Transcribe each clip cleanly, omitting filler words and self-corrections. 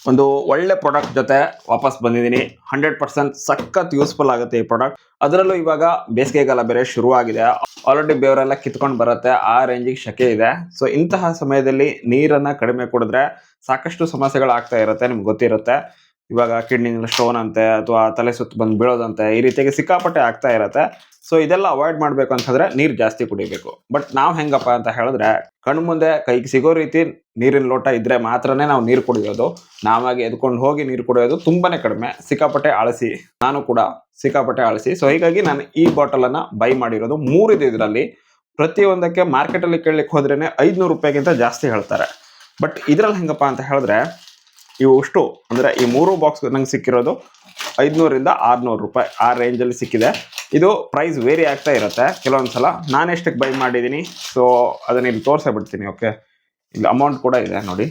ಒಂದು ಒಳ್ಳೆ ಪ್ರಾಡಕ್ಟ್ ಜೊತೆ ವಾಪಸ್ ಬಂದಿದ್ದೀನಿ. 100% ಸಖತ್ ಯೂಸ್ಫುಲ್ ಆಗುತ್ತೆ ಈ ಪ್ರಾಡಕ್ಟ್. ಅದರಲ್ಲೂ ಇವಾಗ ಬೇಸಿಗೆಗಾಲ ಬೇರೆ ಶುರುವಾಗಿದೆ. ಆಲ್ರೆಡಿ ಬೆವರೆಲ್ಲ ಕಿತ್ಕೊಂಡು ಬರುತ್ತೆ, ಆ ರೇಂಜಿಗೆ ಶೆಕೆ ಇದೆ. ಸೊ ಇಂತಹ ಸಮಯದಲ್ಲಿ ನೀರನ್ನ ಕಡಿಮೆ ಕುಡಿದ್ರೆ ಸಾಕಷ್ಟು ಸಮಸ್ಯೆಗಳಾಗ್ತಾ ಇರುತ್ತೆ, ನಿಮ್ಗೆ ಗೊತ್ತಿರುತ್ತೆ. ಇವಾಗ ಕಿಡ್ನಿ ಸ್ಟೋನ್ ಅಂತೆ ಅಥವಾ ತಲೆ ಸುತ್ತು ಬಂದು ಬೀಳೋದಂತೆ, ಈ ರೀತಿಯಾಗಿ ಸಿಕ್ಕಾಪಟ್ಟೆ ಆಗ್ತಾ ಇರುತ್ತೆ. ಸೊ ಇದೆಲ್ಲ ಅವಾಯ್ಡ್ ಮಾಡ್ಬೇಕು ಅಂತಂದ್ರೆ ನೀರು ಜಾಸ್ತಿ ಕುಡಿಬೇಕು. ಬಟ್ ನಾವು ಹೆಂಗಪ್ಪ ಅಂತ ಹೇಳಿದ್ರೆ, ಕಣ್ಣು ಮುಂದೆ ಕೈಗೆ ಸಿಗೋ ರೀತಿ ನೀರಿನ ಲೋಟ ಇದ್ರೆ ಮಾತ್ರನೇ ನಾವು ನೀರು ಕುಡಿಯೋದು. ನಾವಾಗಿ ಎದ್ಕೊಂಡು ಹೋಗಿ ನೀರು ಕುಡಿಯೋದು ತುಂಬಾನೇ ಕಡಿಮೆ. ಸಿಕ್ಕಾಪಟ್ಟೆ ಆಳಸಿ, ನಾನು ಕೂಡ ಸಿಕ್ಕಾಪಟ್ಟೆ ಆಳಸಿ. ಸೊ ಹೀಗಾಗಿ ನಾನು ಈ ಬಾಟಲ್ ಅನ್ನ ಬೈ ಮಾಡಿರೋದು. 3 ಇದೆ ಇದರಲ್ಲಿ. ಪ್ರತಿಯೊಂದಕ್ಕೆ ಮಾರ್ಕೆಟ್ ಅಲ್ಲಿ ಕೇಳಲಿಕ್ಕೆ ಹೋದ್ರೇನೆ 500 ರೂಪಾಯಿಗಿಂತ ಜಾಸ್ತಿ ಹೇಳ್ತಾರೆ. ಬಟ್ ಇದ್ರಲ್ಲಿ ಹೆಂಗಪ್ಪ ಅಂತ ಹೇಳಿದ್ರೆ, ಇವು ಅಷ್ಟು ಅಂದ್ರೆ ಈ 3 ಬಾಕ್ಸ್ ನಂಗೆ ಸಿಕ್ಕಿರೋದು 500 ರಿಂದ 600 ರೂಪಾಯಿ ಆ ರೇಂಜ್ ಅಲ್ಲಿ ಸಿಕ್ಕಿದೆ. ಇದು ಪ್ರೈಸ್ ವೇರಿ ಆಗ್ತಾ ಇರುತ್ತೆ ಕೆಲವೊಂದ್ಸಲ. ನಾನು ಎಷ್ಟಕ್ಕೆ ಬೈ ಮಾಡಿದ್ದೀನಿ, ಸೊ ಅದನ್ನ ಇಲ್ಲಿ ತೋರಿಸೇ ಬಿಡ್ತೀನಿ. ಓಕೆ, ಇಲ್ಲಿ ಅಮೌಂಟ್ ಕೂಡ ಇದೆ ನೋಡಿ,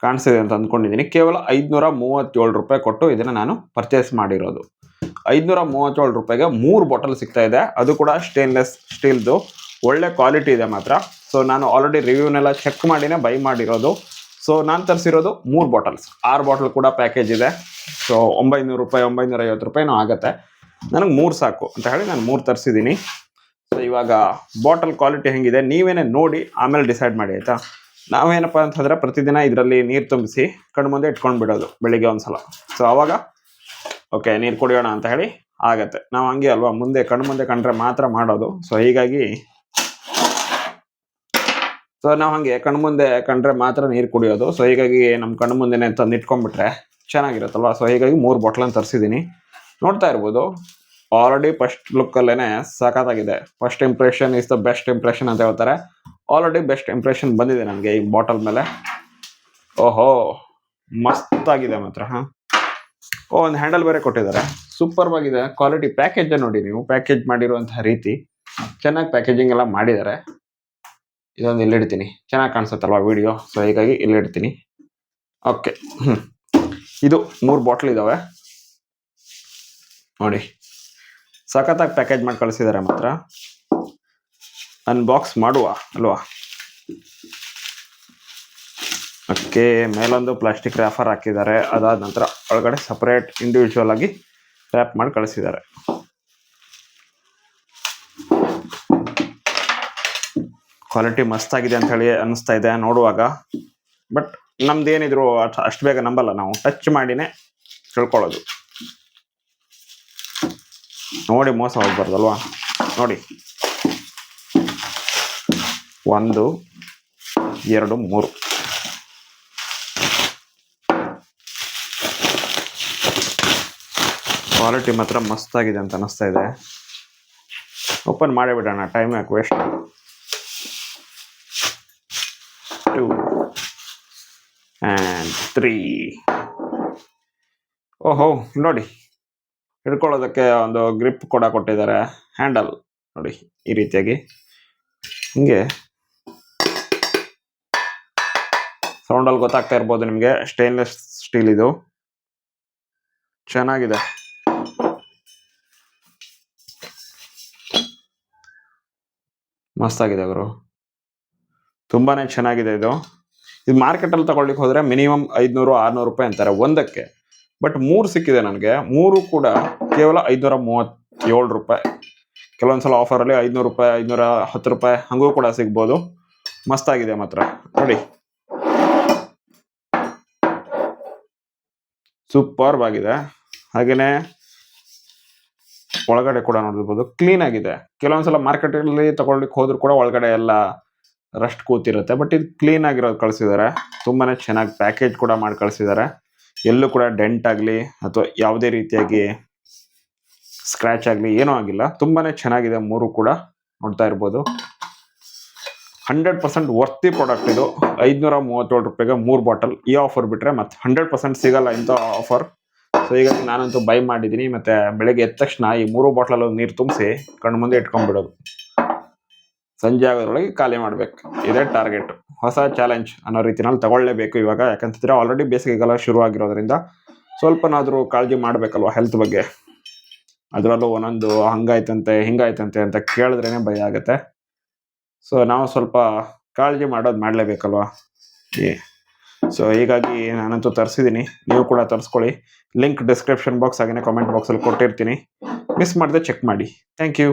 ಕಾಣಿಸಿದೆ ಅಂತ ಅಂದ್ಕೊಂಡಿದ್ದೀನಿ. ಕೇವಲ 537 ರೂಪಾಯಿ ಕೊಟ್ಟು ಇದನ್ನ ನಾನು ಪರ್ಚೇಸ್ ಮಾಡಿರೋದು. 537 ರೂಪಾಯಿಗೆ 3 ಬಾಟಲ್ ಸಿಗ್ತಾ ಇದೆ. ಅದು ಕೂಡ ಸ್ಟೇನ್ಲೆಸ್ ಸ್ಟೀಲ್ದು, ಒಳ್ಳೆ ಕ್ವಾಲಿಟಿ ಇದೆ ಮಾತ್ರ. ಸೊ ನಾನು ಆಲ್ರೆಡಿ ರಿವ್ಯೂನೆಲ್ಲ ಚೆಕ್ ಮಾಡಿನೇ ಬೈ ಮಾಡಿರೋದು. ಸೊ ನಾನು ತರಿಸಿರೋದು 3 ಬಾಟಲ್ಸ್. 6 ಬಾಟಲ್ ಕೂಡ ಪ್ಯಾಕೇಜ್ ಇದೆ. ಸೊ 900 ರೂಪಾಯಿ 950 ರೂಪಾಯಿನೂ ಆಗುತ್ತೆ. ನನಗೆ 3 ಸಾಕು ಅಂತ ಹೇಳಿ ನಾನು 3 ತರಿಸಿದ್ದೀನಿ. ಸೊ ಇವಾಗ ಬಾಟಲ್ ಕ್ವಾಲಿಟಿ ಹೆಂಗಿದೆ ನೀವೇನೇ ನೋಡಿ ಆಮೇಲೆ ಡಿಸೈಡ್ ಮಾಡಿ, ಆಯಿತಾ. ನಾವೇನಪ್ಪ ಅಂತಂದ್ರೆ ಪ್ರತಿದಿನ ಇದರಲ್ಲಿ ನೀರು ತುಂಬಿಸಿ ಕಣ್ಣು ಮುಂದೆ ಇಟ್ಕೊಂಡು ಬಿಡೋದು ಬೆಳಿಗ್ಗೆ ಒಂದ್ಸಲ. ಸೊ ಅವಾಗ ಓಕೆ ನೀರು ಕುಡಿಯೋಣ ಅಂತ ಹೇಳಿ ಆಗತ್ತೆ. ನಾವು ಹಂಗೆ ಅಲ್ವಾ, ಮುಂದೆ ಕಣ್ಣು ಮುಂದೆ ಕಂಡ್ರೆ ಮಾತ್ರ ಮಾಡೋದು. ಸೊ ಹೀಗಾಗಿ ನಾವು ಹಂಗೆ ಕಣ್ಣು ಮುಂದೆ ಕಂಡ್ರೆ ಮಾತ್ರ ನೀರು ಕುಡಿಯೋದು. ಸೊ ಹೀಗಾಗಿ ನಮ್ಮ ಕಣ್ಣು ಮುಂದೆನೆ ತಂದು ಇಟ್ಕೊಂಡ್ಬಿಟ್ರೆ ಚೆನ್ನಾಗಿರುತ್ತಲ್ವ. ಸೊ ಹೀಗಾಗಿ 3 ಬಾಟ್ಲನ್ನು ತರಿಸಿದ್ದೀನಿ. ನೋಡ್ತಾ ಇರ್ಬೋದು, ಆಲ್ರೆಡಿ ಫಸ್ಟ್ ಲುಕ್ಕಲ್ಲೇ ಸಖತ್ತಾಗಿದೆ. First impression is the best impression ಅಂತ ಹೇಳ್ತಾರೆ. ಆಲ್ರೆಡಿ ಬೆಸ್ಟ್ ಇಂಪ್ರೆಷನ್ ಬಂದಿದೆ ನನಗೆ ಈ ಬಾಟಲ್ ಮೇಲೆ. ಓಹೋ, ಮಸ್ತ್ ಆಗಿದೆ ಮಾತ್ರ. ಒಂದು ಹ್ಯಾಂಡಲ್ ಬೇರೆ ಕೊಟ್ಟಿದ್ದಾರೆ, ಸೂಪರ್ ಆಗಿದೆ. ಕ್ವಾಲಿಟಿ ಪ್ಯಾಕೇಜ್ ನೋಡಿ ನೀವು, ಪ್ಯಾಕೇಜ್ ಮಾಡಿರುವಂತಹ ರೀತಿ ಚೆನ್ನಾಗಿ ಪ್ಯಾಕೇಜಿಂಗ್ ಎಲ್ಲ ಮಾಡಿದ್ದಾರೆ. ಇದೊಂದು ಇಲ್ಲಿಡ್ತೀನಿ, ಚೆನ್ನಾಗಿ ಕಾಣಿಸುತ್ತಲ್ವಾ ವಿಡಿಯೋ. ಸೊ ಹೀಗಾಗಿ ಇಲ್ಲಿಡ್ತೀನಿ. ಓಕೆ, ಇದು 3 ಬಾಟ್ಲ್ ಇದಾವೆ ನೋಡಿ, ಸಖತ್ತಾಗಿ ಪ್ಯಾಕೇಜ್ ಮಾಡಿ ಕಳಿಸಿದ್ದಾರೆ ಮಾತ್ರ. ಅನ್ಬಾಕ್ಸ್ ಮಾಡುವ ಅಲ್ವಾ. ಓಕೆ, ಮೇಲೊಂದು ಪ್ಲಾಸ್ಟಿಕ್ ರ್ಯಾಫರ್ ಹಾಕಿದ್ದಾರೆ. ಅದಾದ ನಂತರ ಒಳಗಡೆ ಸಪರೇಟ್ ಇಂಡಿವಿಜುವಲ್ ಆಗಿ ರ್ಯಾಪ್ ಮಾಡಿ ಕಳಿಸಿದ್ದಾರೆ. ಕ್ವಾಲಿಟಿ ಮಸ್ತಾಗಿದೆ ಅಂತ ಹೇಳಿ ಅನಿಸ್ತಾ ಇದೆ ನೋಡುವಾಗ. ಬಟ್ ನಮ್ದೇನಿದ್ರು ಅಷ್ಟು ಬೇಗ ನಂಬಲ್ಲ, ನಾವು ಟಚ್ ಮಾಡಿನೇ ತಿಳ್ಕೊಳ್ಳೋದು. ನೋಡಿ ಮೋಸ ಹೋಗ್ಬಾರ್ದಲ್ವಾ. ನೋಡಿ, 1 2 3 ಕ್ವಾಲಿಟಿ ಮಾತ್ರ ಮಸ್ತಾಗಿದೆ ಅಂತ ಅನಿಸ್ತಾ ಇದೆ. ಓಪನ್ ಮಾಡಿಬಿಡೋಣ, ಟೈಮ್ ಯಾಕೆ ವೇಸ್ಟ್. 2 and 3. ಓಹೋ, ನೋಡಿ ಹಿಡ್ಕೊಳ್ಳೋದಕ್ಕೆ ಒಂದು ಗ್ರಿಪ್ ಕೂಡ ಕೊಟ್ಟಿದ್ದಾರೆ. ಹ್ಯಾಂಡಲ್ ನೋಡಿ ಈ ರೀತಿಯಾಗಿ, ಹಿಂಗೆ ಸೌಂಡಲ್ಲಿ ಗೊತ್ತಾಗ್ತಾ ಇರ್ಬೋದು ನಿಮಗೆ. ಸ್ಟೇನ್ಲೆಸ್ ಸ್ಟೀಲ್ ಇದು, ಚೆನ್ನಾಗಿದೆ. ಮಸ್ತಾಗಿದೆ ಗುರು, ತುಂಬಾನೇ ಚೆನ್ನಾಗಿದೆ ಇದು. ಮಾರ್ಕೆಟಲ್ಲಿ ತಗೊಳ್ಳಿಕ್ಕೆ ಹೋದ್ರೆ ಮಿನಿಮಮ್ 500-600 ರೂಪಾಯಿ ಅಂತಾರೆ ಒಂದಕ್ಕೆ. ಬಟ್ 3 ಸಿಕ್ಕಿದೆ ನನಗೆ. 3 ಕೂಡ ಕೇವಲ 537 ರೂಪಾಯಿ. ಕೆಲವೊಂದ್ಸಲ ಆಫರಲ್ಲಿ 500 ರೂಪಾಯಿ 510 ರೂಪಾಯಿ ಹಂಗೂ ಕೂಡ ಸಿಗ್ಬೋದು. ಮಸ್ತಾಗಿದೆ ಮಾತ್ರ ನೋಡಿ, ಸೂಪರ್ ಆಗಿದೆ. ಹಾಗೇನೆ ಒಳಗಡೆ ಕೂಡ ನೋಡಿರ್ಬೋದು, ಕ್ಲೀನ್ ಆಗಿದೆ. ಕೆಲವೊಂದ್ಸಲ ಮಾರ್ಕೆಟಲ್ಲಿ ತಗೊಳ್ಳಿಕ್ಕೆ ಹೋದ್ರು ಕೂಡ ಒಳಗಡೆ ಎಲ್ಲ ರಸ್ಟ್ ಕೂತಿರುತ್ತೆ. ಬಟ್ ಇದು ಕ್ಲೀನ್ ಆಗಿರೋದು ಕಳಿಸಿದ್ದಾರೆ. ತುಂಬಾನೇ ಚೆನ್ನಾಗಿ ಪ್ಯಾಕೇಜ್ ಕೂಡ ಮಾಡಿ ಕಳಿಸಿದ್ದಾರೆ. ಎಲ್ಲೂ ಕೂಡ ಡೆಂಟ್ ಆಗಲಿ ಅಥವಾ ಯಾವುದೇ ರೀತಿಯಾಗಿ ಸ್ಕ್ರಾಚ್ ಆಗಲಿ ಏನೂ ಆಗಿಲ್ಲ. ತುಂಬಾನೇ ಚೆನ್ನಾಗಿದೆ 3 ಕೂಡ, ನೋಡ್ತಾ ಇರ್ಬೋದು. 100% ವರ್ತಿ ಪ್ರಾಡಕ್ಟ್ ಇದು. 537 ರೂಪಾಯಿಗೆ 3 ಬಾಟಲ್. ಈ ಆಫರ್ ಬಿಟ್ರೆ ಮತ್ತೆ 100% ಸಿಗಲ್ಲ ಇಂಥ ಆಫರ್. ಸೊ ಹೀಗಾಗಿ ನಾನಂತೂ ಬೈ ಮಾಡಿದ್ದೀನಿ. ಮತ್ತೆ ಬೆಳಗ್ಗೆ ಎದ್ದ ತಕ್ಷಣ ಈ 3 ಬಾಟಲ್ ನೀರು ತುಂಬಿಸಿ ಕಣ್ಣು ಮುಂದೆ ಇಟ್ಕೊಂಡ್ಬಿಡೋದು. ಸಂಜೆ ಆಗೋದ್ರೊಳಗೆ ಖಾಲಿ ಮಾಡ್ಬೇಕು, ಇದೇ ಟಾರ್ಗೆಟ್. ಹೊಸ ಚಾಲೆಂಜ್ ಅನ್ನೋ ರೀತಿನಲ್ಲಿ ತಗೊಳ್ಳೇಬೇಕು ಇವಾಗ. ಯಾಕಂತಂದ್ರೆ ಆಲ್ರೆಡಿ ಬೇಸಿಗೆಗಾಲ ಶುರು ಆಗಿರೋದ್ರಿಂದ ಸ್ವಲ್ಪನಾದ್ರೂ ಕಾಳಜಿ ಮಾಡ್ಬೇಕಲ್ವ ಹೆಲ್ತ್ ಬಗ್ಗೆ. ಅದರಲ್ಲೂ ಒಂದೊಂದು ಹಂಗಾಯ್ತಂತೆ ಹಿಂಗಾಯ್ತಂತೆ ಅಂತ ಕೇಳಿದ್ರೇನೆ ಭಯ ಆಗುತ್ತೆ. ಸೊ ನಾವು ಸ್ವಲ್ಪ ಕಾಳಜಿ ಮಾಡೋದು ಮಾಡಲೇಬೇಕಲ್ವ. ಸೊ ಹೀಗಾಗಿ ನಾನಂತೂ ತರಿಸಿದ್ದೀನಿ, ನೀವು ಕೂಡ ತರಿಸ್ಕೊಳ್ಳಿ. ಲಿಂಕ್ ಡಿಸ್ಕ್ರಿಪ್ಷನ್ ಬಾಕ್ಸ್ ಹಾಗೆ ಕಾಮೆಂಟ್ ಬಾಕ್ಸಲ್ಲಿ ಕೊಟ್ಟಿರ್ತೀನಿ, ಮಿಸ್ ಮಾಡದೆ ಚೆಕ್ ಮಾಡಿ. Thank you.